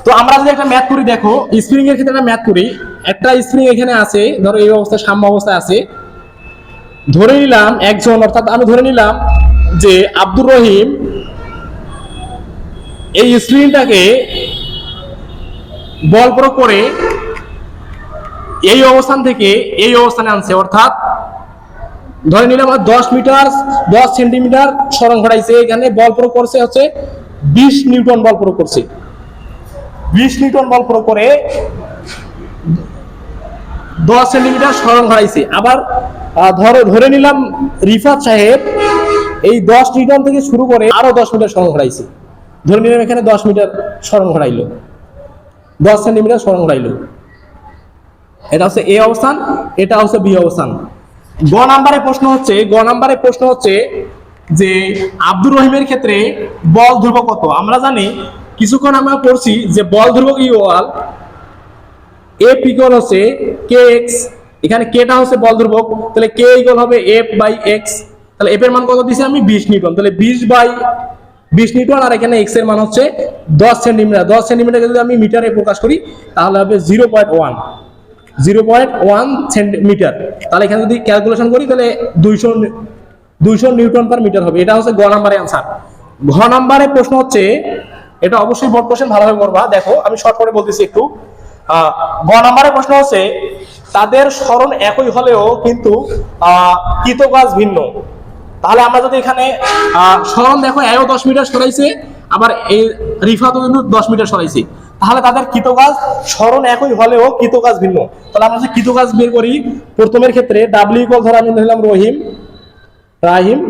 তো আমরা যদি একটা ম্যাথ করি, দেখো স্প্রিং এর ক্ষেত্রে একটা ম্যাথ করি। একটা স্প্রিং এখানে আছে, ধরো এই অবস্থায় সাম্য অবস্থায় আছে। ধরে নিলাম একজন, অর্থাৎ আমি ধরে নিলাম যে আব্দুর রহিম এই স্প্রিংটাকে বল প্রয়োগ করে এই অবস্থান থেকে এই অবস্থানে আনছে, অর্থাৎ ধরে নিলাম 10 মিটার 10 সেন্টিমিটার সরণ ঘটাইছে। এখানে বল প্রয়োগ করছে হচ্ছে 20 নিউটন বল প্রয়োগ করছে। 20 নিউটন বল প্রয়োগ করে 10 সেন্টিমিটার সরণ ঘটাইছে। আবার ধরে নিলাম রিফাত সাহেব এই 10 নিউটন থেকে শুরু করে আরো 10 মিটার সরণ ঘটাইছে। ধরে নিলাম এখানে 10 মিটার সরণ ঘটাইলো, 10 সেন্টিমিটার সরণ ঘটাইলো। এটা হচ্ছে এ অবস্থান, এটা হচ্ছে বি অবস্থান। গ নাম্বারে প্রশ্ন হচ্ছে যে আব্দুর রহিমের ক্ষেত্রে বল ধ্রুবক কত। আমরা জানি কিছুক্ষণ আমরা পড়ছি যে বল ধ্রুবক ইকুয়াল এফ ইকুয়াল হচ্ছে কে এক্স। এখানে কেটা হচ্ছে বল ধ্রুবক, তাহলে কে ইকুয়াল হবে এফ বাই এক্স। তাহলে এফ এর মান কত দিয়েছি আমি 20 নিউটন, তাহলে 20 নিউটন। আর এখানে এক্স এর মান হচ্ছে 10 সেন্টিমিটার। 10 সেন্টিমিটার যদি আমি মিটারে প্রকাশ করি তাহলে হবে 0.1 সেন্টিমিটার। তাহলে এখানে যদি ক্যালকুলেশন করি তাহলে 200 নিউটন পার মিটার হবে। এটা হচ্ছে গ নাম্বারের অ্যান্সার। ঘ নাম্বারে প্রশ্ন হচ্ছে, এটা অবশ্যই বোর্ড কোশ্চেন, ভালোভাবে করবা। দেখো আমি শর্ট করে বলতেছি একটু। গ নাম্বারে প্রশ্ন হচ্ছে তাদের সরণ একই হলেও কিন্তু কৃতকাজ ভিন্ন। তাহলে আমরা যদি এখানে সরণ দেখো এও 10 মিটার সরাইছে, আবার এই রিফাতও কিন্তু 10 মিটার সরাইছে, তাহলে তাদের কৃতকাজ সরণ একই হলেও কৃতকাজ ভিন্ন। তাহলে আমরা যদি কৃতকাজ বের করি, প্রথমের ক্ষেত্রে ডাব্লিউ ইকুয়াল ধরো আমি ধরলাম রাহিম,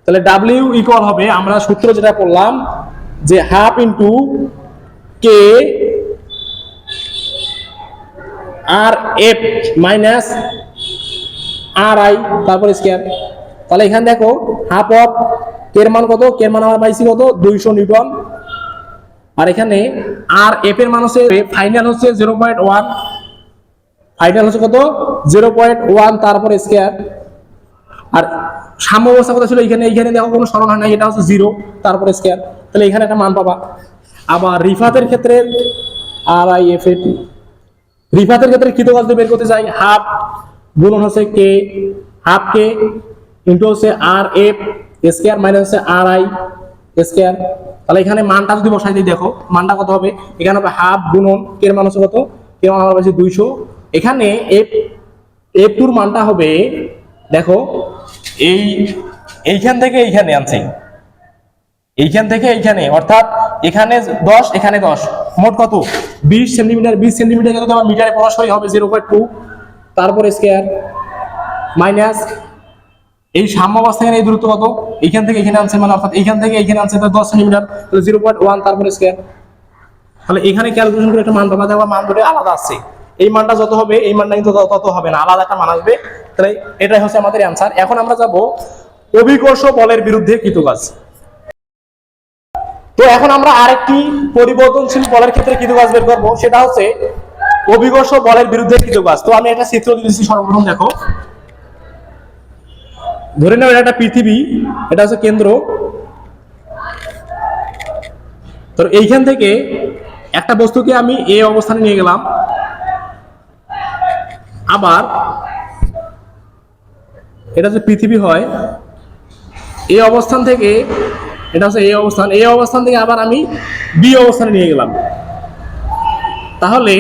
তাহলে ডাব্লিউ ইকুয়াল হবে, আমরা সূত্র যেটা করলাম যে half into k r f minus r i তারপর স্কয়ার। তাহলে এখানে দেখো হাফ অফ কে এর মান কত, কে এর মান আমরা পাইছি কত 200 নিউটন। আর এখানে আর এফ এর মান হচ্ছে ফাইনাল হচ্ছে 0.1, ফাইনাল হচ্ছে কত 0.1 তারপর স্কয়ার। আর সাম্য অবস্থা কত ছিল এইখানে দেখো কোনো সরণ হয় না, এটা হচ্ছে 0 তারপর স্কয়ার। তাহলে এখানে একটা মান পাবা। আবার রিফাতের ক্ষেত্রে আর আই এফ এ রিফাতের ক্ষেত্রে কৃতকাজ বের করতে চাই, হাফ গুণন হচ্ছে কে, হাফ কে ইন্টু হচ্ছে আর এফ স্কয়ার মাইনাস হচ্ছে আর আই স্কয়ার। তাহলে এখানে মানটা যদি বসাই দিই, দেখো মানটা কত হবে, এখানে হবে হাফ গুণন কে এর মান হচ্ছে কত, কে এর মান হবে 200। এখানে এফ টুর মানটা হবে, দেখো এইখান থেকে এইখানে আনছি, এইখান থেকে এইখানে, অর্থাৎ এখানে 10 এখানে 10, মোট কত 20 সেন্টিমিটার। 20 সেন্টিমিটার যদি আমার মিটারে প্রকাশ করি হবে 0.2 তারপর স্কয়ার মাইনাস এই সাম্য অবস্থায় এই দূরত্ব কত, এইখান থেকে এখানে আনছে, মানে অর্থাৎ এইখান থেকে এখানে আনছে 10 সেন্টিমিটার, তাহলে 0.1 তারপর স্কয়ার। তাহলে এখানে ক্যালকুলেশন করে একটা মান পাবা, দেখো মান দুটো আলাদা আছে। এই মানটা যত হবে এই মানটা কিন্তু তত হবে না, আলাদা একটা মান আসবে। তাহলে এটাই হচ্ছে আমাদের অ্যান্সার। এখন আমরা যাব অভিকর্ষ বলের বিরুদ্ধে কৃতকাজ। তো এখন আমরা আরেকটি পরিবর্তনশীল বলের ক্ষেত্রে কৃতকাজ বের করবো, সেটা হচ্ছে অভিকর্ষ বলের বিরুদ্ধে কৃতকাজ। তো আমি একটা চিত্র দিয়েছি, সর্বপ্রথম দেখো, ধরে নাও এটা একটা পৃথিবী, এটা হচ্ছে কেন্দ্র। তো এইখান থেকে একটা বস্তুকে আমি এই অবস্থানে নিয়ে গেলাম, আবার এটা যে পৃথিবী হয় এই অবস্থান থেকে, এটা হচ্ছে এই অবস্থান থেকে আবার আমি বি অবস্থানে নিয়ে গেলাম। তাহলে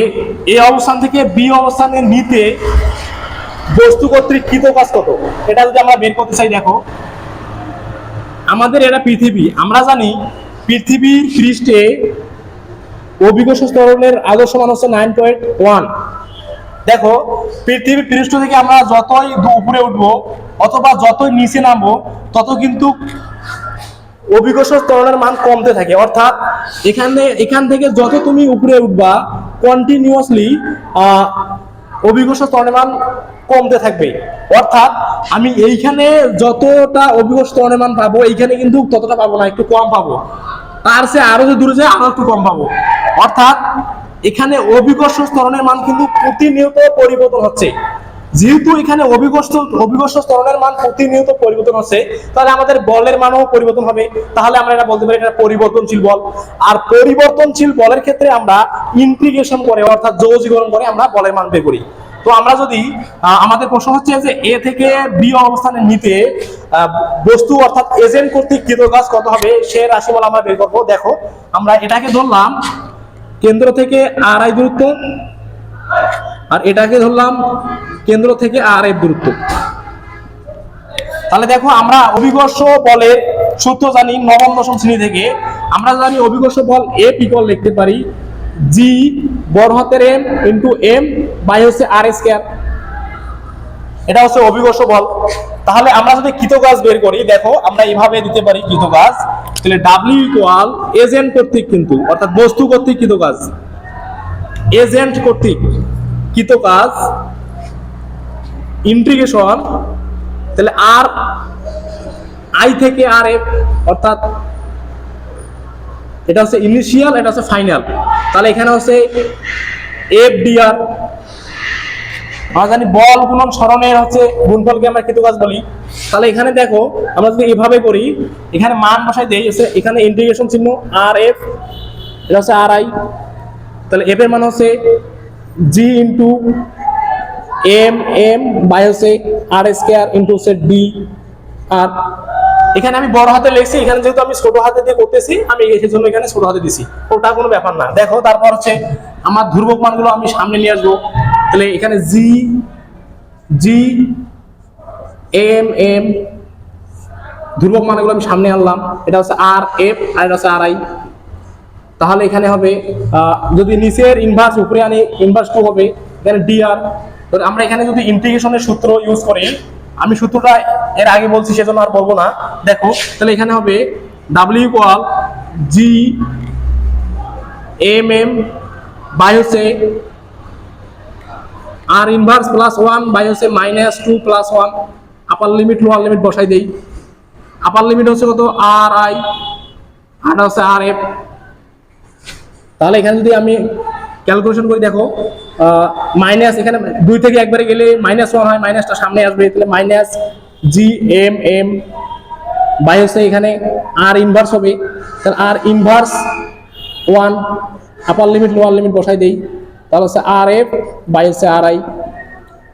এই অবস্থান থেকে বি অবস্থানে নিতে বস্তু কর্তৃক কৃতকাজ কত, এটা যদি আমরা বের করতে চাই, দেখো আমাদের এটা পৃথিবী, আমরা জানি পৃথিবীর পৃষ্ঠে অভিকর্ষ ত্বরণের আদর্শ মান হচ্ছে 9.1। দেখো পৃথিবীর পৃষ্ঠ থেকে আমরা যতই উপরে উঠবো অথবা যতই নিচে নামবো তত কিন্তু অভিকর্ষ ত্বরণের মান কমতে থাকে। অর্থাৎ এখান থেকে যত তুমি উপরে উঠবা কন্টিনিউয়াসলি অভিকর্ষ ত্বরণের মান কমতে থাকবে। অর্থাৎ আমি এইখানে যতটা অভিকর্ষ ত্বরণের মান পাবো এইখানে কিন্তু ততটা পাবো না, একটু কম পাবো, তার চেয়ে আরো যে দূরে যায় আরো একটু কম পাবো। অর্থাৎ এখানে অভিকর্ষ ত্বরণের মান কিন্তু প্রতিনিয়ত পরিবর্তন হচ্ছে। যেহেতু এখানে অভিকর্ষ ত্বরণের মান প্রতিনিয়ত পরিবর্তন হচ্ছে, তাহলে আমাদের বলের মানও পরিবর্তন হবে। তাহলে আমরা এটা বলতে পারি এটা পরিবর্তনশীল বল। আর পরিবর্তনশীল বলের ক্ষেত্রে আমরা ইন্টিগ্রেশন করে অর্থাৎ যৌগীকরণ করে আমরা বলের মান বের করি। তো আমরা যদি আমাদের প্রশ্ন হচ্ছে যে এ থেকে বি অবস্থানে নিতে বস্তু অর্থাৎ এজেন্ট কর্তৃক কৃত কাজ কত হবে সে রাশিমালা আমরা বের করবো। দেখো আমরা এটাকে ধরলাম কেন্দ্র থেকে আর আই দূরত্ব, আর এটাকে ধরলাম কেন্দ্র থেকে আর এফ দূরত্ব। তাহলে দেখো আমরা অভিকর্ষ বলের সূত্র জানি নবম দশম শ্রেণী থেকে। আমরা জানি অভিকর্ষ বল এফ ইকুয়াল লিখতে পারি জি বড় হাতের এম ইন্টু এম বাই হচ্ছে আর স্কয়ার। এটা হচ্ছে অভিকর্ষ বল। তাহলে আমরা যদি কৃতকাজ বের করি, দেখো আমরা এইভাবে দিতে পারি কৃতকাজ। তাহলে ডাব্লিউ ইকুয়াল এজেন্ট কর্তৃক, কিন্তু অর্থাৎ বস্তু কর্তৃক কৃতকাজ, এজেন্ট কর্তৃক কৃতকাজ ইন্টিগ্রেশন, তাহলে আর আই থেকে আর এফ, অর্থাৎ এটা হচ্ছে ইনিশিয়াল, এটা হচ্ছে ফাইনাল। তাহলে এখানে হচ্ছে এফ ডিআর। আমরা জানি বল গুণন সরণের হচ্ছে গুণফলকে আমরা কৃতকাজ বলি। তাহলে এখানে দেখো আমরা যদি এভাবে করি, এখানে মান বসাই দেই, এখানে ইন্টিগ্রেশন চিহ্ন আর এফ, এটা হচ্ছে আর আই। তাহলে এফ এর মান হচ্ছে জি ইন্টু এম এম বাই হচ্ছে আর স্কয়ার ইন্টু হচ্ছে ডি আর। এখানে আমি বড় হাতে লিখছি, এখানে যেহেতু আমি ছোট হাতে দিয়ে করতেছি আমি এই জন্য এখানে ছোট হাতে দিছি, ওটা কোনো ব্যাপার না। দেখো তারপর হচ্ছে আমার ধ্রুবক মানগুলো আমি সামনে নিয়ে আসবো। তাহলে এখানে জি জি এম এম ধ্রুবক মানগুলো আমি সামনে আনলাম, এটা হচ্ছে আর এফ আর এটা হচ্ছে আর আই। তাহলে এখানে হবে যদি নিচের ইনভার্স উপরে আনি ইনভার্স 2 হবে, এখানে ডি আর। আমরা এখানে যদি ইন্টিগ্রেশনের সূত্র ইউজ করি, আমি সূত্রটা এর আগে বলছি সেজন্য আর বলবো না। দেখো তাহলে এখানে হবে ডাব্লিউ equal g M M by হচ্ছে আর ইনভার্স প্লাস 1 বাই হচ্ছে minus 2 plus 1। Upper limit lower limit বসাই দেই। আপার লিমিট হচ্ছে কত আর আই, আর হচ্ছে আর এফ। তাহলে এখানে যদি আমি ক্যালকুলেশন করি, দেখো মাইনাস এখানে 2 থেকে একবারে গেলে -1 হয়, মাইনাসটা সামনে আসবে, তাহলে minus G M M by হচ্ছে এখানে আর ইনভার্স হবে, তাহলে R inverse 1 upper limit lower limit বসাই দেই, তাহলে হচ্ছে আর এফ বাই হচ্ছে আর আই।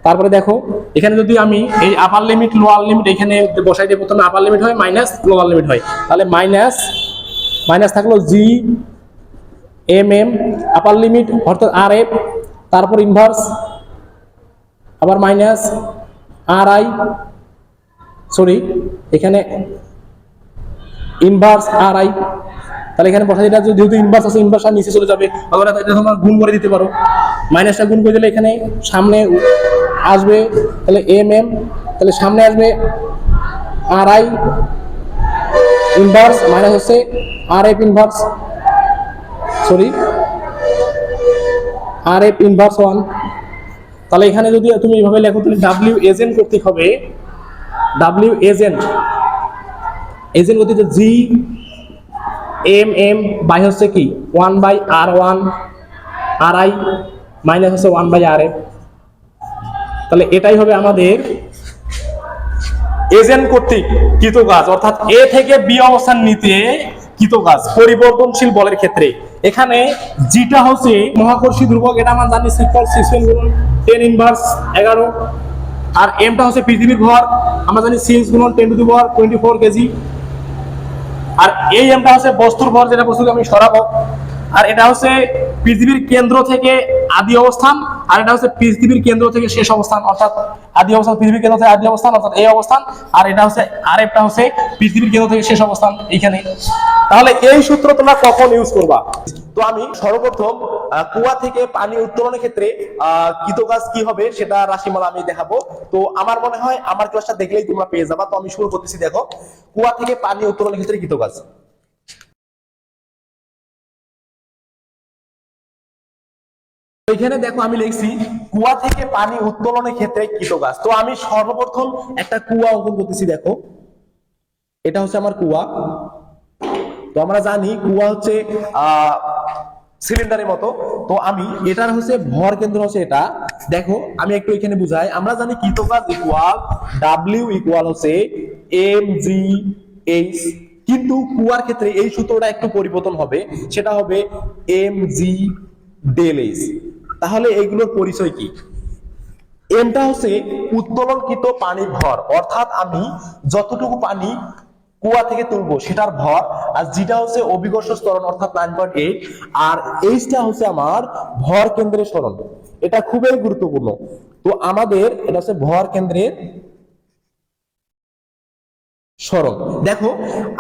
তারপরে দেখো এখানে যদি আমি এই আপার লিমিট লোয়ার লিমিট এখানে বসাই দিই, প্রথমে আপার লিমিট হয় মাইনাস লোয়ার লিমিট হয়, তাহলে মাইনাস থাকলো g M m upper limit অর্থাৎ আর এফ, তারপর ইনভার্স আবার মাইনাস আর আই, সরি এখানে ইনভার্স আর আই। তাহলে এখানে বসা যেটা যেহেতু ইনভার্স আছে, ইনভার্স আর নিচে চলে যাবে, তাহলে এটা তোমরা গুণ করে দিতে পারো। মাইনাসটা গুণ করে দিলে এখানে সামনে আসবে, তাহলে এম এম, তাহলে সামনে আসবে আর আই ইনভার্স মাইনাস হচ্ছে আর এফ ইনভার্স, সরি আর এফ ইনভার্স 1। তাহলে এখানে যদি তুমি এইভাবে লেখো, তাহলে ডাব্লিউ এজেন্ট কর্তৃক হবে, ডাব্লিউ এজেন্ট কর্তৃক জি এম এম বাই হচ্ছে কি 1 by r 1 r i minus হচ্ছে 1 বাই আর এফ। তাহলে এটাই হবে আমাদের এজেন্ট কর্তৃক কৃতকাজ, অর্থাৎ এ থেকে বি অবস্থান নিতে কৃতকাজ পরিবর্তনশীল বলের ক্ষেত্রে। এখানে জিটা হচ্ছে মহাকর্ষী ধ্রুবক, এটা আমরা জানি 6 ইনভার্স 11, আর এমটা হচ্ছে পৃথিবীর ভর, আমরা জানি 6 গুণন 10 টু দি পাওয়ার 24 কেজি, আর এই এমটা হচ্ছে বস্তুর ভর, যেটা বস্তুকে আমি সরাবো, আর এটা হচ্ছে পৃথিবীর কেন্দ্র থেকে আদি অবস্থান, আর এটা হচ্ছে পৃথিবীর কেন্দ্র থেকে শেষ অবস্থান, অর্থাৎ আদি অবস্থান পৃথিবীর কেন্দ্র থেকে আদি অবস্থান অর্থাৎ এই অবস্থান, আর এটা হচ্ছে আর একটা হচ্ছে পৃথিবীর কেন্দ্র থেকে শেষ অবস্থান এইখানে। তাহলে এই সূত্র তোমরা কখন ইউজ করবা? তো আমি সর্বপ্রথম কুয়া থেকে পানি উত্তোলনের ক্ষেত্রে কৃতকাজ কি হবে সেটা রাশিমালা আমি দেখাবো। তো আমার মনে হয় আমার ক্লাসটা দেখলেই তোমরা পেয়ে যাবা। তো আমি শুরু করতেছি। দেখো কুয়া থেকে পানি উত্তোলনের ক্ষেত্রে কৃতকাজ। এখানে দেখো আমি লিখছি কুয়া থেকে পানি উত্তোলনের ক্ষেত্রে কৃতকাজ। তো আমি সর্বপ্রথম একটা কুয়া অঙ্কন করতেছি। দেখো এটা হচ্ছে আমার কুয়া। তো আমরা জানি কুয়া হচ্ছে সিলিন্ডারের মতো। তো আমি এটার হচ্ছে ভর কেন্দ্র হচ্ছে এটা। দেখো আমি একটু এখানে বুঝাই, আমরা জানি কৃতকাজ ইকুয়াল ডাব্লিউ ইকুয়াল হচ্ছে এম জি এইচ, কিন্তু কুয়ার ক্ষেত্রে এই সূত্রটা একটু পরিবর্তন হবে, সেটা হবে এম জি ডেল এইচ। তাহলে এইগুলোর পরিচয় কি? এমটা হচ্ছে উত্তোলনকৃত পানির ভর, অর্থাৎ আমি যতটুকু পানি কুয়া থেকে তুলবো সেটার ভর, আর যেটা হচ্ছে অভিকর্ষ ত্বরণ অর্থাৎ 9.8, আর এইচটা হচ্ছে আমার ভর কেন্দ্রের সরণ। এটা খুবই গুরুত্বপূর্ণ। তো আমাদের এটা হচ্ছে ভর কেন্দ্রের সরণ। দেখো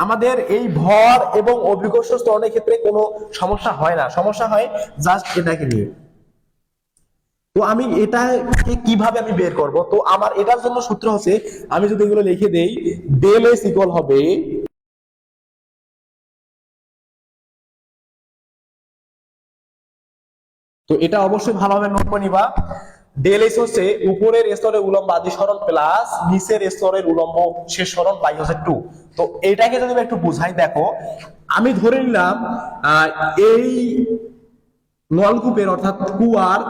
আমাদের এই ভর এবং অভিকর্ষ ত্বরণের ক্ষেত্রে কোনো সমস্যা হয় না, সমস্যা হয় জাস্ট এটাকে নিয়ে। তো আমি এটাকে কিভাবে আমি বের করব? তো আমার এটার জন্য সূত্র হচ্ছে, আমি যদি এগুলো লিখে দেই, ডেল এস ইকুয়াল হবে, তো এটা অবশ্যই ভালোভাবে নোট করে নিবা। ডেল এস হচ্ছে উপরের স্তরের উলম্ব আদি সরণ প্লাস নিচের স্তরের উলম্ব শেষ সরণ বাই হচ্ছে 2। তো এটাকে যদি একটু বুঝাই, দেখো আমি ধরে নিলাম এই নলকূপের অর্থাৎ কুয়ার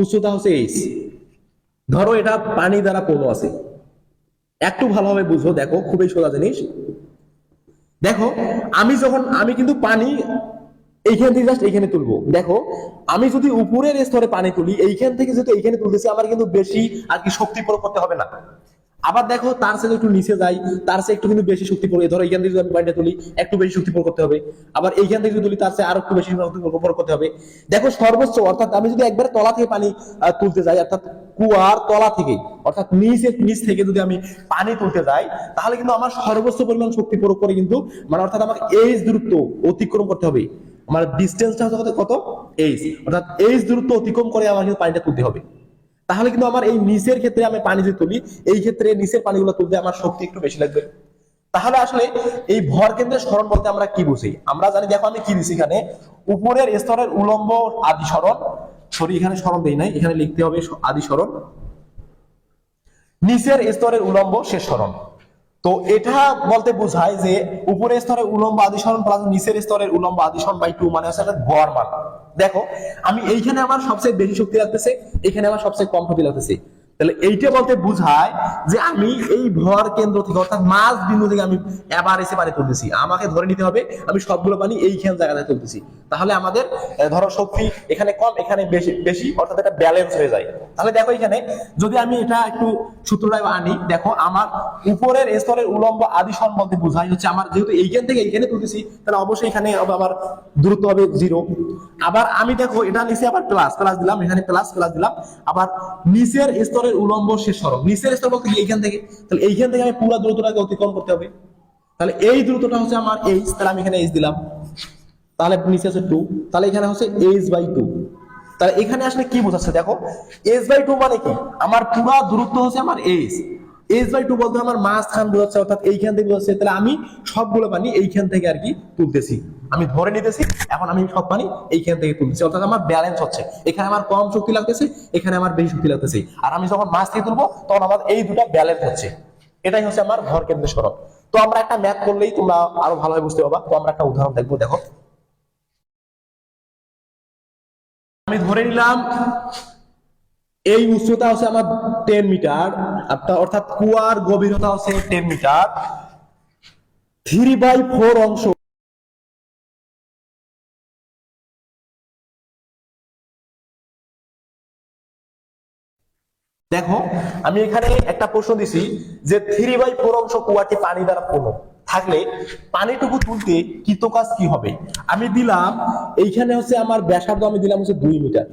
উচ্চতা হচ্ছে এইচ, ধরো এটা পানি দ্বারা পূর্ণ আছে। একটু ভালোভাবে বুঝো, দেখো খুবই সোজা জিনিস। দেখো আমি কিন্তু পানি এইখান থেকে জাস্ট এইখানে তুলবো। দেখো আমি যদি উপরের স্তরে পানি তুলি, এইখান থেকে যেহেতু এইখানে তুলতেছি, আমার কিন্তু বেশি আর কি শক্তি প্রয়োগ করতে হবে না। আবার দেখো তার সাথে একটু নিচে যাই, তার সাথে একটু কিন্তু বেশি শক্তি প্রয়োগ, ধরো এইখান থেকে যদি আমি পানিটা তুলি একটু বেশি শক্তি প্রয়োগ করতে হবে। আবার এইখান থেকে যদি তুলি তার সাথে আরো একটু বেশি শক্তি প্রয়োগ করতে হবে। দেখো সর্বোচ্চ অর্থাৎ আমি যদি একবারে তলা থেকে পানি তুলতে যাই, অর্থাৎ কুয়ার তলা থেকে অর্থাৎ নিচ থেকে যদি আমি পানি তুলতে যাই, তাহলে কিন্তু আমার সর্বোচ্চ পরিমাণ শক্তি প্রয়োগ করে কিন্তু মানে অর্থাৎ আমাকে এইচ দূরত্ব অতিক্রম করতে হবে। আমার ডিস্টেন্সটা হচ্ছে কত? এইচ, অর্থাৎ এইচ দূরত্ব অতিক্রম করে আমার কিন্তু পানিটা তুলতে হবে। তাহলে কিন্তু আমার এই নিচের ক্ষেত্রে আমি পানি যদি তুলি, এই ক্ষেত্রে নিচের পানিগুলো তুলতে আমার শক্তি একটু বেশি লাগবে। তাহলে আসলে এই ভর কেন্দ্রের সরণ বলতে আমরা কি বুঝি? আমরা জানি, দেখো আমি কি দিছি এখানে, উপরের স্তরের উলম্ব আদি সরণ, সরি এখানে সরণ দেই নাই, এখানে লিখতে হবে আদি সরণ, নিচের স্তরের উলম্ব শেষ সরণ। তো এটা বলতে বোঝায় যে উপরের স্তরের উলম্ব আদি সরণ প্লাস নিচের স্তরের উলম্ব আদি সরণ বাই 2 মানে হচ্ছে একটা গড় মান। দেখো আমি এইখানে আমার সবচেয়ে বেশি শক্তি লাগতেছে, এখানে আমার সবচেয়ে কম শক্তি লাগতেছে। তাহলে এইটা বলতে বোঝায় যে আমি এই ভর কেন্দ্র থেকে অর্থাৎ মাঝ বিন্দু থেকে আমি এভারেজে পানি তুলতেছি। আমাকে ধরে নিতে হবে আমি সবগুলো পানি এইখান জায়গায় তুলতেছি। তাহলে আমাদের ধরো শক্তি এখানে কম এখানে বেশি বেশি, অর্থাৎ এটা ব্যালেন্স হয়ে যায়। তাহলে দেখো এখানে যদি আমি এটা একটু সূত্রটা আনি, দেখো আমার উপরের স্তরের উলম্ব আদি সরণ বলতে বোঝায় হচ্ছে আমার যেহেতু এইখান থেকে এইখানে তুলতেছি, তাহলে অবশ্যই এখানে হবে আমার দূরত্ব হবে 0। আবার আমি দেখো এটা নিচে আবার প্লাস প্লাস দিলাম, এখানে প্লাস প্লাস দিলাম। আবার নিচের স্তরের উলম্ব শেষ সরণ, নিচের স্তর বলতে এইখান থেকে, তাহলে এইখান থেকে আমি পুরো দূরত্বটাকে অতিক্রম করতে হবে। তাহলে এই দূরত্বটা হচ্ছে আমার এইচ, তাহলে আমি এখানে এইচ দিলাম, তাহলে নিচে আছে 2, তাহলে এখানে হচ্ছে এইচ বাই 2। তাহলে এখানে আসলে কি বোঝাচ্ছে? দেখো এইচ বাই 2 মানে কি, আমার পুরো দূরত্ব হচ্ছে আমার এইচ, এইচ বাই 2 বলতে আমার মাঝখান বোঝাচ্ছে, অর্থাৎ এইখান থেকে বোঝাচ্ছে। তাহলে আমি সবগুলো পানি এইখান থেকে আর কি তুলতেছি, আমি ধরে নিতেছি এখন আমি সব পানি এইখান থেকে তুলতেছি, অর্থাৎ আমার ব্যালেন্স হচ্ছে। এখানে আমার কম শক্তি লাগতেছে, এখানে আমার বেশি শক্তি লাগতেছে, আর আমি যখন মাছ থেকে তুলবো তখন আমার এই দুটা ব্যালেন্স হচ্ছে। এটাই হচ্ছে আমার ভর কেন্দ্রের সরণ। তো আমরা একটা ম্যাথ করলেই তোমরা আরো ভালোভাবে বুঝতে পারবা। তো আমরা একটা উদাহরণ দেখবো। দেখো আমি ধরে নিলাম এই উচ্চতা হচ্ছে আমার 10 মিটার, অর্থাৎ কুয়ার গভীরতা হচ্ছে 10 মিটার, 3/4 অংশ দেখো আমি এখানে একটা প্রশ্ন দিছি যে 3/4 অংশ কুয়াটি পানি দ্বারা পূর্ণ থাকলে পানিটুকু তুলতে কৃতকাজ কি হবে? আমি দিলাম এইখানে হচ্ছে আমার ব্যাসার্ধ আমি দিলাম হচ্ছে 2 মিটার,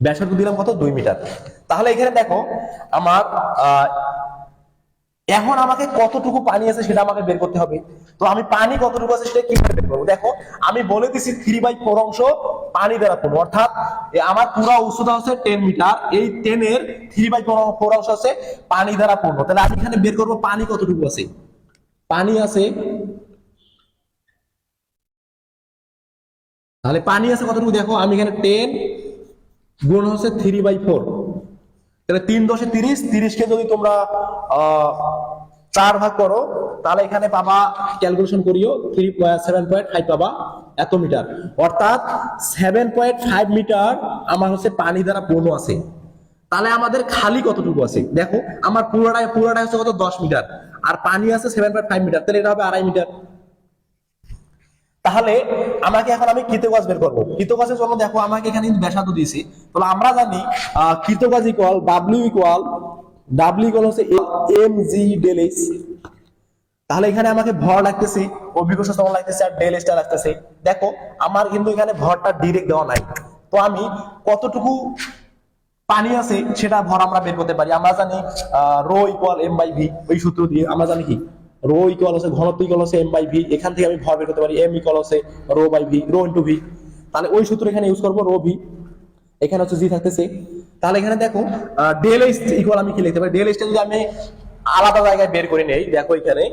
ব্যাসার্ধ দিলাম কত? 2 মিটার। তাহলে এখানে দেখো আমার এখন আমাকে কতটুকু পানি আছে সেটা আমাকে বের করতে হবে। তো আমি পানি কতটুকু আছে সেটা কিভাবে বের করবো? দেখো আমি বলে দিছি 3/4 অংশ পানি দ্বারা পূর্ণ, অর্থাৎ আমার পুরো উচ্চতা হচ্ছে 10 মিটার, এই 10 এর 3/4 অংশ আছে পানি দ্বারা পূর্ণ। তাহলে আমি এখানে বের করবো পানি কতটুকু আছে। পানি আছে, তাহলে পানি আছে কতটুকু? দেখো আমি এখানে 10 গুণ হচ্ছে 3/4, তাহলে 3 × 10 = 30, 30 কে যদি তোমরা 4 ভাগ করো, তাহলে এখানে পাবা, ক্যালকুলেশন করিও, 7.5 পাবা এত মিটার। অর্থাৎ 7.5 মিটার আমার হচ্ছে পানি দ্বারা পূর্ণ আছে। তাহলে আমাদের খালি কতটুকু আছে দেখো, আমার পুরোটাই হচ্ছে কত, 10 মিটার, আর পানি আছে 7.5 মিটার, তাহলে এটা হবে 2.5 মিটার। তাহলে আমাকে এখন আমি কৃতকাজ বের করবো। কৃতকাজের জন্য দেখো আমাকে এখানে কিন্তু ব্যাসার্ধ দিয়েছি। তাহলে আমরা জানি কৃতকাজ ইকুয়াল ডাব্লিউ হচ্ছে এম জি ডেল এইচ। তাহলে এখানে আমাকে ভর লাগতেছে, অভিকর্ষ ত্বরণ লাগতেছে, আর ডেল এইচটা লাগতেছে। দেখো আমার কিন্তু এখানে ভরটা ডিরেক্ট দেওয়া নাই, তো আমি কতটুকু পানি আছে সেটা ভর আমরা বের করতে পারি। আমরা জানি rho equal m by v, ওই সূত্র দিয়ে আমরা জানি কি রো ইকুয়াল হচ্ছে ঘনত্ব ইকুয়াল হচ্ছে এম বাই ভি। এখান থেকে আমি ভর বের করতে পারি এম ইকুয়াল হচ্ছে rho by v, rho into v. তাহলে ওই সূত্র এখানে ইউজ করবো, রো ভি, এখানে হচ্ছে জি থাকতেছে। তাহলে এখানে দেখো ডেল এইচ ইকুয়াল আমি কি লিখতে পারি, ডেল এইচটা যদি আমি আলাদা জায়গায় বের করে নেই, দেখো এখানে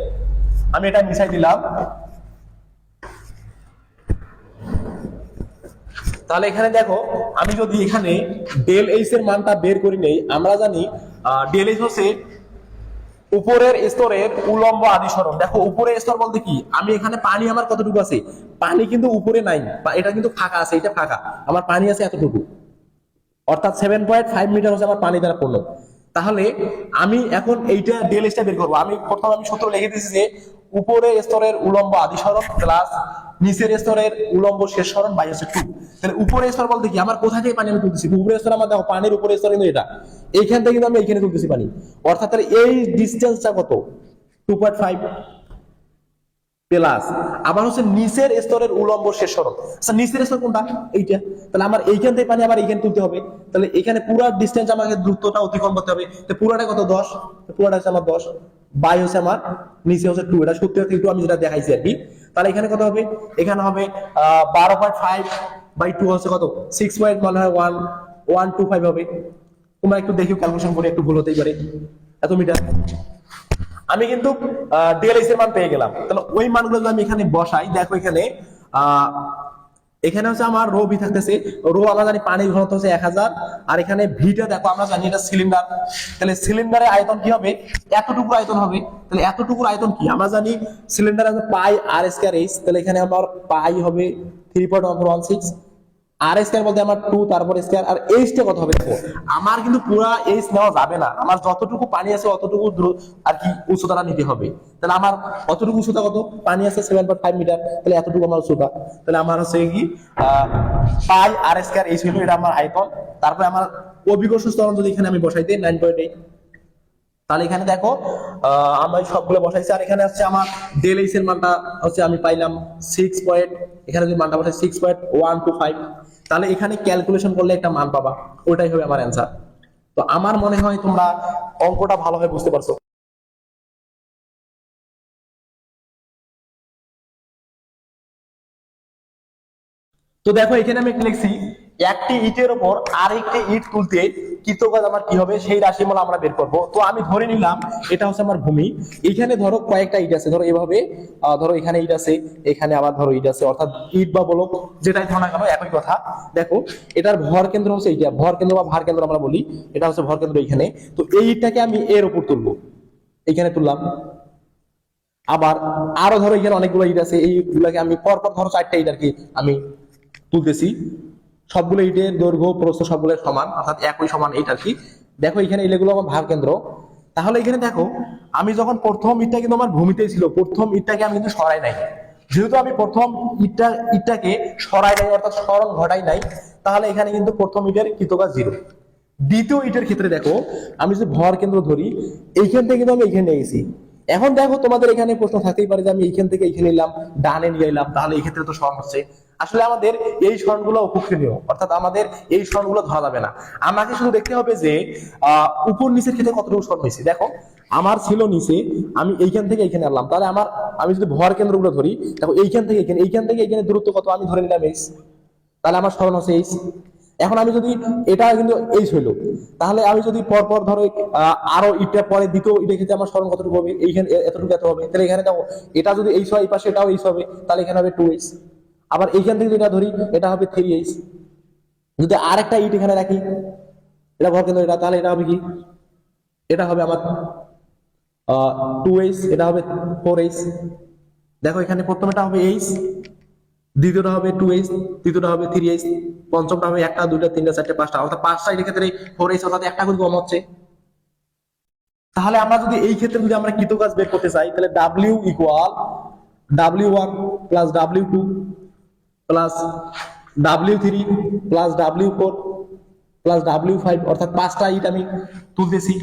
আমি এটা মিশাই দিলাম। তাহলে এখানে দেখো আমি যদি এখানে ডেল এইচ এর মানটা বের করে নেই, আমরা জানি ডেল এইচ হচ্ছে উপরের স্তরের উলম্ব আদি সরণ। দেখো উপরের স্তর বলতে কি, আমি এখানে পানি আমার কতটুকু আছে, পানি কিন্তু উপরে নাই, এটা কিন্তু ফাঁকা আছে, এটা ফাঁকা, আমার পানি আছে এতটুকু। অর্থাৎ 7.5 মিটার হচ্ছে আমার পানি দ্বারা পূর্ণ। তাহলে আমি এখন এইটা ডেল এইচটা বের করবো। আমি প্রথম সূত্র লিখে দিয়েছি যে উপরের স্তরের উলম্ব আদি সরণ প্লাস নিচের স্তরের উলম্ব শেষ সরণ বাই হচ্ছে 2। তাহলে উপরের স্তর বলতে কি, আমার কোথা থেকে পানি আমি তুলতেছি, উপরের স্তর আমার দেখো পানির উপরের স্তর কিন্তু এটা, এইখান থেকে কিন্তু আমি এইখানে তুলতেছি পানি। অর্থাৎ তাহলে এই ডিসটেন্সটা কত, 2.5 প্লাস আবার হচ্ছে নিচের স্তরের উলম্ব শেষ সরণ। আচ্ছা নিচের স্তর কোনটা, এইটা, তাহলে আমার এইখান থেকে পানি আবার এইখানে তুলতে হবে। তাহলে এখানে পুরো ডিসটেন্স আমাকে দূরত্বটা অতিক্রম করতে হবে। তো পুরোটা কত, 10, পুরোটা হচ্ছে আমার 10 বাই হচ্ছে আমার নিচে হচ্ছে 2, এটা সূত্র একটু আমি যেটা দেখাইছি আর কি। তাহলে এখানে কত হবে, এখানে হবে 12.5 বাই 2 হচ্ছে কত, 6 পয়েন্ট মনে হয় 125 হবে। তোমরা একটু দেখো ক্যালকুলেশন করে, একটু ভুল হতেই পারে, এত মিটার। আমি কিন্তু ডিএলএস এর মান পেয়ে গেলাম। তাহলে ওই মানগুলো যদি আমি এখানে বসাই, দেখো এখানে এখানে হচ্ছে আমার রো ভি থাকতেছে, রো আমরা জানি পানির ঘনত্ব হচ্ছে 1000, আর এখানে ভিটা দেখো আমরা জানি এটা সিলিন্ডার। তাহলে সিলিন্ডারের আয়তন কি হবে, এতটুকু আয়তন হবে। তাহলে এতটুকুর আয়তন কি, আমরা জানি সিলিন্ডার আছে পাই আর স্কয়ার এইচ। তাহলে এখানে আমার পাই হবে 3.1416, আর স্কয়ার বলতে আমার 2, তারপর স্কয়ার, আর এইচটা কত হবে দেখো, আমার কিন্তু পুরা এইচ নেওয়া যাবে না, আমার যতটুকু পানি আছে অতটুকু আর কি উচ্চতাটা নিতে হবে। তাহলে আমার অতটুকু উচ্চতা কত, পানি আছে 7.5 মিটার, তাহলে এতটুকু আমার উচ্চতা। তাহলে আমার হচ্ছে কি পাই আর স্কয়ার এইচ হলো, এটা আমার আয়তন। তারপরে আমার অভিকর্ষ ত্বরণ যদি এখানে আমি বসাই দিই 9.8, তাহলে এখানে দেখো আমি সবগুলো বসাইছি। আর এখানে হচ্ছে আমার ডেল এইচ এর মানটা হচ্ছে আমি পাইলাম 6 পয়েন্ট, এখানে যদি মানটা বসাই 6.125, তাহলে এখানে ক্যালকুলেশন করলে একটা মান পাবা, ওটাই হবে আমার অ্যান্সার। তো আমার মনে হয় তোমরা অঙ্কটা ভালোভাবে বুঝতে পারছো। তো দেখো এখানে আমি লিখছি, একটি ইটের উপর আরেকটি ইট তুলতে কৃতকাজ আমার কি হবে সেই রাশিমালা আমরা বের করব। তো আমি ধরে নিলাম এটা হচ্ছে আমার ভূমি, এখানে ধরো কয়েকটা ইট আছে, ধরো এভাবে ধরো এখানে ইট আছে, এখানে আবার ধরো ইট আছে, অর্থাৎ ইট বা বলক যেটাই ধরো না কেন একই কথা। দেখো এটার ভর কেন্দ্র হচ্ছে এইটা, ভর কেন্দ্র বা ভার কেন্দ্র আমরা বলি, এটা হচ্ছে ভর কেন্দ্র এখানে। তো এই ইটটাকে আমি এর উপর তুলবো, এখানে তুললাম। আবার আরো ধরো এখানে অনেকগুলো ইট আছে, এইগুলাকে আমি পরপর ধরো 4টা ইট আর কি আমি তুলতেছি। সবগুলো ইটের দৈর্ঘ্য প্রস্থ সবগুলো সমান, অর্থাৎ একই সমান ইট আর কি। দেখো এখানে এগুলো আমার ভার কেন্দ্র। তাহলে এখানে দেখো আমি যখন প্রথম ইটটা কিন্তু আমার ভূমিতেই ছিল, প্রথম ইটটাকে আমি কিন্তু সরাই নাই। যেহেতু আমি প্রথম ইটটাকে সরাই নাই, অর্থাৎ সরণ ঘটাই নাই, তাহলে এখানে কিন্তু প্রথম ইটের কৃতকাজ 0। দ্বিতীয় ইটের ক্ষেত্রে দেখো আমি যদি ভর কেন্দ্র ধরি, এইখান থেকে কিন্তু আমি এইখানে নিয়ে গেছি। এখন দেখো তোমাদের এখানে প্রশ্ন থাকতেই পারে যে আমি এইখান থেকে এইখানে নিলাম, ডানে নিয়ে এলাম, তাহলে এই ক্ষেত্রে তো সরণ হচ্ছে। আসলে আমাদের এই সরণগুলো অপক্ষণীয়, অর্থাৎ আমাদের এই সরণগুলো ধরা যাবে না। আমাকে শুধু দেখতে হবে যে উপর নিচের ক্ষেত্রে কতটুকু সরণ হয়েছে। দেখো আমার ছিল নিচে, আমি এইখান থেকে এইখানে আনলাম, তাহলে আমার আমি যদি ভর কেন্দ্রগুলো ধরি, দেখো এইখান থেকে এইখানে দূরত্ব কত, আমি ধরে নিলাম এইচ, তাহলে আমার সরণ হচ্ছে এইচ। এখন আমি যদি এটা কিন্তু এইচ হইলো, তাহলে আমি যদি পরপর ধরো আরো ইটটা পরে দ্বিতীয় ইটের ক্ষেত্রে আমার সরণ কতটুকু হবে, এইখানে এতটুকু এত হবে। তাহলে এখানে দেখো এটা যদি এইচ হয়, এই পাশে এটাও এইচ হবে, তাহলে এখানে হবে 2h। আবার এইখান থেকে যেটা ধরি এটা হবে 3h। যদি আরেকটা ইট এখানে রাখি, এটা ভর কেন্দ্র এটা, তাহলে এটা হবে কি, এটা হবে আমার 2h, এটা হবে 4h। দেখো এখানে প্রথমটা হবে h, দ্বিতীয়টা হবে 2h, তৃতীয়টা হবে 3h, পঞ্চমটা হবে 1টা 2টা 3টা 4টা 5টা, অর্থাৎ 5টা এর ক্ষেত্রে 4h, অর্থাৎ একটা করে কম হচ্ছে। তাহলে আমরা যদি এই ক্ষেত্রে যদি আমরা কৃতকাজ বের করতে চাই, তাহলে w equal w1 plus w2 plus w3 plus w4 plus w5, অর্থাৎ 5টা ইট আমি তুলতেছি।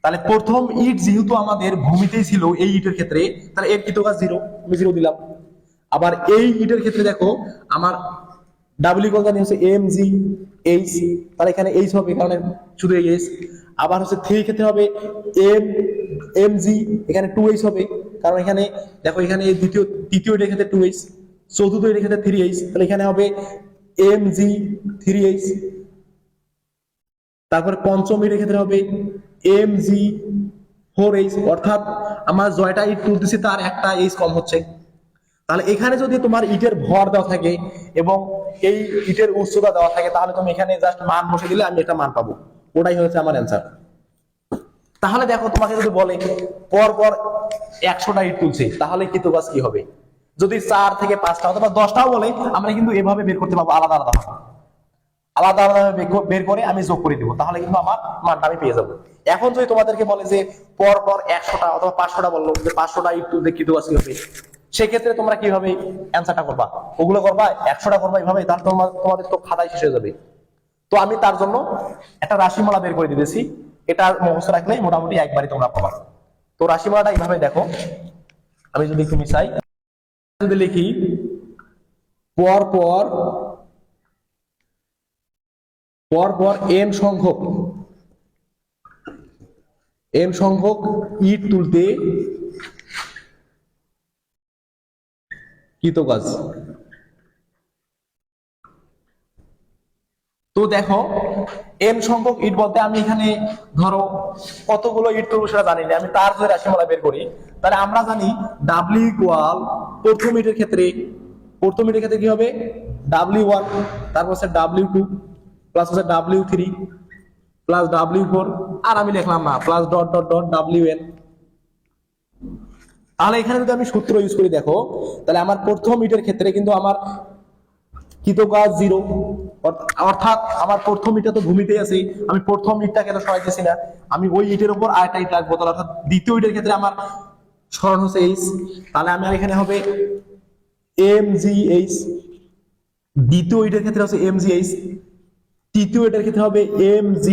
তাহলে প্রথম ইট যেহেতু আমাদের ভূমিতেই ছিল এই ইটের ক্ষেত্রে, তাহলে এর কৃতকাজ 0, আমি 0 দিলাম। আবার এই ইটের ক্ষেত্রে দেখো আমার ডাব্লিউ ইকুয়াল জানি হচ্ছে এম জি এইচ, তাহলে এখানে এইচ হবে কারণ শুধু এই এইচ। আবার হচ্ছে 3 ক্ষেত্রে হবে এম এম জি, এখানে 2h হবে কারণ এখানে দেখো এখানে এই তৃতীয় এর ক্ষেত্রে 2h, চতুর্থ এর ক্ষেত্রে 3h, তাহলে এখানে হবে এম জি 3h। তারপরে পঞ্চম এর ক্ষেত্রে হবে এম জি 4h, অর্থাৎ আমার জয়টা ইট তুলতেছি তার একটা এইচ কম হচ্ছে। তাহলে এখানে যদি তোমার ইটের ভর দেওয়া থাকে এবং এই ইটের উচ্চতা দেওয়া থাকে, তাহলে তুমি এখানে জাস্ট মান বসে দিলে আমি একটা মান পাবো, ওটাই হচ্ছে আমার অ্যান্সার। তাহলে দেখো তোমাকে যদি বলে পর পর 100টা ইট তুলছে, তাহলে কৃতকাজ কি হবে? যদি 4 থেকে 5টা অথবা 10টাও বলে, আমরা কিন্তু এভাবে বের করতে পারবো, আলাদা আলাদা আলাদা আলাদা বের করে আমি যোগ করে দিব, তাহলে কিন্তু আমার মানটা আমি পেয়ে যাবো। এখন যদি তোমাদেরকে বলে যে পর পর 100টা অথবা 500টা বললো, যে 500টা ইট তুলতে কৃতকাজ কি হবে, সেক্ষেত্রে তোমরা কিভাবে অ্যান্সারটা করবা? ওগুলো করবা 100টা করবা এইভাবে, তাহলে তোমাদের তো খাতায় শেষ হয়ে যাবে। তো আমি তার জন্য একটা রাশিমালা বের করে দিতেছি, এটা মুখস্থ রাখলে মোটামুটি একবারই তোমরা পাবা। তো রাশিমালাটা এইভাবে দেখো, আমি যদি একটু মিশাই, যদি লিখি পর পর পর পর n সংখ্যক ইট তুলতে কৃতকাজ। তো দেখো n সংখ্যক ইট বলতে আমি এখানে ধরো কতগুলো ইট তুলবো সেটা জানি না, আমি তার যদি রাশিমালা বের করি, তাহলে আমরা জানি w ইকুয়াল প্রথম ইটের ক্ষেত্রে কি হবে w1, তারপর হচ্ছে w2 প্লাস হচ্ছে w3 প্লাস w4, আর আমি লিখলাম না plus dot dot dot wn। তাহলে এখানে যদি আমি সূত্র ইউজ করি দেখো, তাহলে আমার প্রথম ইটের ক্ষেত্রে কিন্তু আমার কৃতকাজ 0, অর্থাৎ আমার প্রথম ইটটা তো ভূমিতেই আছে, আমি প্রথম ইটটাকে তো সরাইতেছি না, আমি ওই ইটের উপর আরেকটা ইট রাখবো, তাহলে অর্থাৎ দ্বিতীয় ইটের ক্ষেত্রে আমার সরণ হচ্ছে h, তাহলে আমি এখানে হবে mgh, দ্বিতীয় ইটের ক্ষেত্রে হচ্ছে mgh, তৃতীয় ইটের ক্ষেত্রে হবে mg,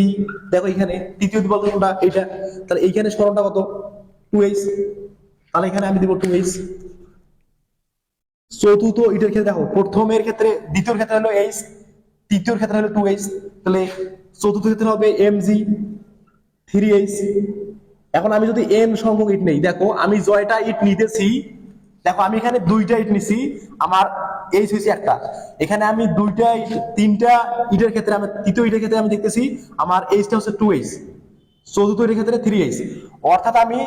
দেখো এখানে তৃতীয় বলতে কোনটা এটা, তাহলে এইখানে সরণটা কত 2h, তাহলে এখানে আমি দিব 2h। চতুর্থ ইটের ক্ষেত্রে দেখো প্রথমের ক্ষেত্রে দ্বিতীয় ক্ষেত্রে হলো h, তৃতীয় ক্ষেত্রে হলো 2h, তাহলে চতুর্থ ক্ষেত্রে হবে mg 3h। এখন আমি যদি n সংখ্যক ইট নেই, দেখো আমি জয়টা ইট নিতেছি, দেখো আমি এখানে 2টা ইট নিছি, আমার h হইছে একটা, এখানে আমি 3টা ইটের ক্ষেত্রে আমি তৃতীয় ইটের ক্ষেত্রে আমি দেখতেছি আমার h টা হচ্ছে 2h, চতুর্থ ইটের ক্ষেত্রে 3h, অর্থাৎ আমি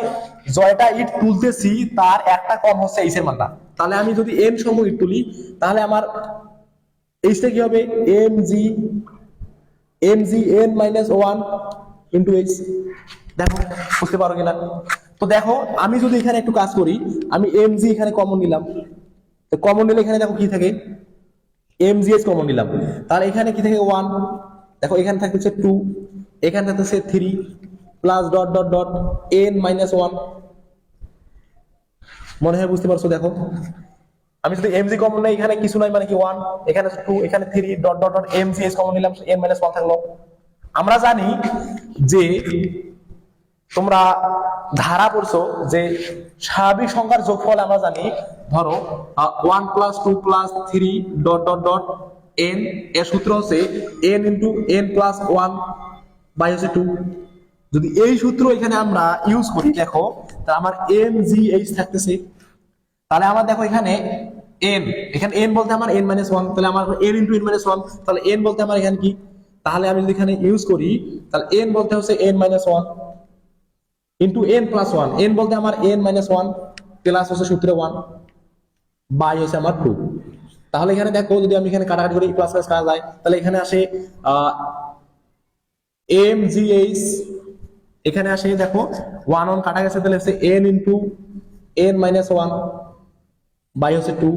জয়টা ইট তুলতেছি তার একটা কম হচ্ছে h এর মানটা। তাহলে আমি যদি n সংখ্যক ইট তুলি, তাহলে আমার h টা কি হবে mg n minus 1 into h। দেখো বুঝতে পারো কিনা? তো দেখো আমি যদি এখানে একটু কাজ করি, আমি mg এখানে কমন নিলাম, তো কমন নিলে এখানে দেখো কি থাকে mgh কমন নিলাম, তাহলে এখানে কি থাকে 1, দেখো এখানে থাকতেছে 2, এখানে থাকতেছে 3 plus dot dot dot n minus 1। মনে হয় বুঝতে পারছো? দেখো আমি যদি mg কমন নেই, এখানে কিছু নাই মানে কি 1, এখানে 2, এখানে 3 dot dot dot mgh common নিলাম, n minus 1 থাকলো। আমরা জানি যে তোমরা ধারা পড়ছো যে স্বাভাবিক সংখ্যার যোগফল আমরা জানি, ধরো 1 plus 2 plus 3 dot dot dot n, এর সূত্র হচ্ছে n into n plus 1 by হচ্ছে 2। যদি এই সূত্র এখানে আমরা ইউজ করি, দেখো তাহলে আমার mgh থাকতেছে, তাহলে আমার দেখো এখানে n বলতে আমার n minus 1, তাহলে আমার n ইন্টু n minus 1, তাহলে n বলতে আমার এখানে কি, তাহলে আমি যদি এখানে ইউজ করি, তাহলে n বলতে হচ্ছে n minus 1 into n plus 1, n বলতে আমার n minus 1 প্লাস হচ্ছে সূত্রে 1 বাই হচ্ছে আমার 2। তাহলে এখানে দেখো যদি আমি এখানে কাটাকাটি করি, প্লাস প্লাস কাটা যায়, তাহলে এখানে আসে mgh এখানে আসে দেখো 1 1 কাটা গেছে, তাহলে হচ্ছে n into n minus 1 by হচ্ছে 2।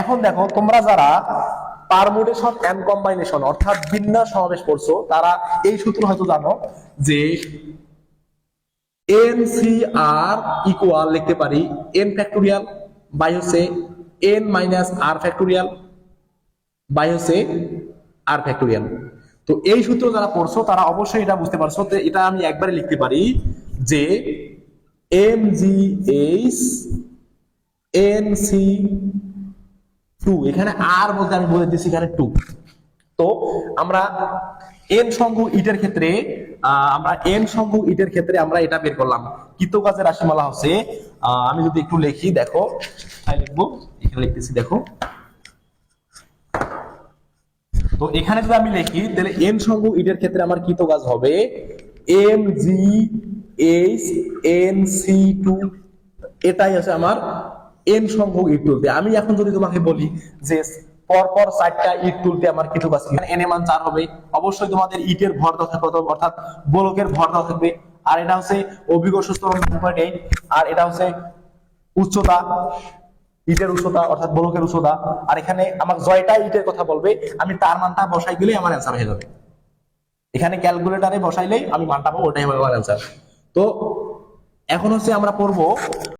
এখন দেখো তোমরা যারা পারমুটেশন এন্ড কম্বাইনেশন অর্থাৎ বিন্যাস সমাবেশ পড়ছো তারা এই সূত্র হয়তো জানো যে n c r ইকুয়াল লিখতে পারি n ফ্যাক্টোরিয়াল বাই হচ্ছে n minus r factorial by হচ্ছে r ফ্যাক্টোরিয়াল। তো এই সূত্র যারা পড়ছো তারা অবশ্যই এটা বুঝতে পারছো, তো এটা আমি একবারে লিখতে পারি যে mgh nc 2, এখানে আর বলতে আমি বলে দিচ্ছি এখানে 2। তো আমরা n সংখ্যক ইটের ক্ষেত্রে আমরা এটা বের করলাম। কৃতকাজের রাশিমালা হচ্ছে আমি যদি একটু লিখি, দেখো তাই লিখবো, এখানে লিখতেছি দেখো। তো এখানে যদি আমি লিখি তাহলে n সংখ্যক ইটের ক্ষেত্রে আমার কৃতকাজ হবে mgh nc2, এটাই আছে আমার n সংখ্যক ইট তুলতে। আমি এখন যদি তোমাকে বলি যে পরপর 4টা ইট তুলতে আমার কৃতকাজ কি, n এর মান 4 হবে, অবশ্যই তোমাদের ইটের ভর দেওয়া থাকবে অর্থাৎ গোলকের ভর দেওয়া থাকবে, আর এটা হচ্ছে অভিকর্ষ ত্বরণ 9.8, আর এটা হচ্ছে উচ্চতা, ইটের উচ্চতা অর্থাৎ গোলকের উচ্চতা, আর এখানে আমার জয়টা ইটের কথা বলবে, আমি তার মানটা বসাই দিলেই আমার অ্যান্সার হয়ে যাবে। এখানে ক্যালকুলেটরে বসাইলেই আমি মানটা পাবো, ওটাই হবে আমার অ্যান্সার। তো এখন হচ্ছে আমরা পড়বো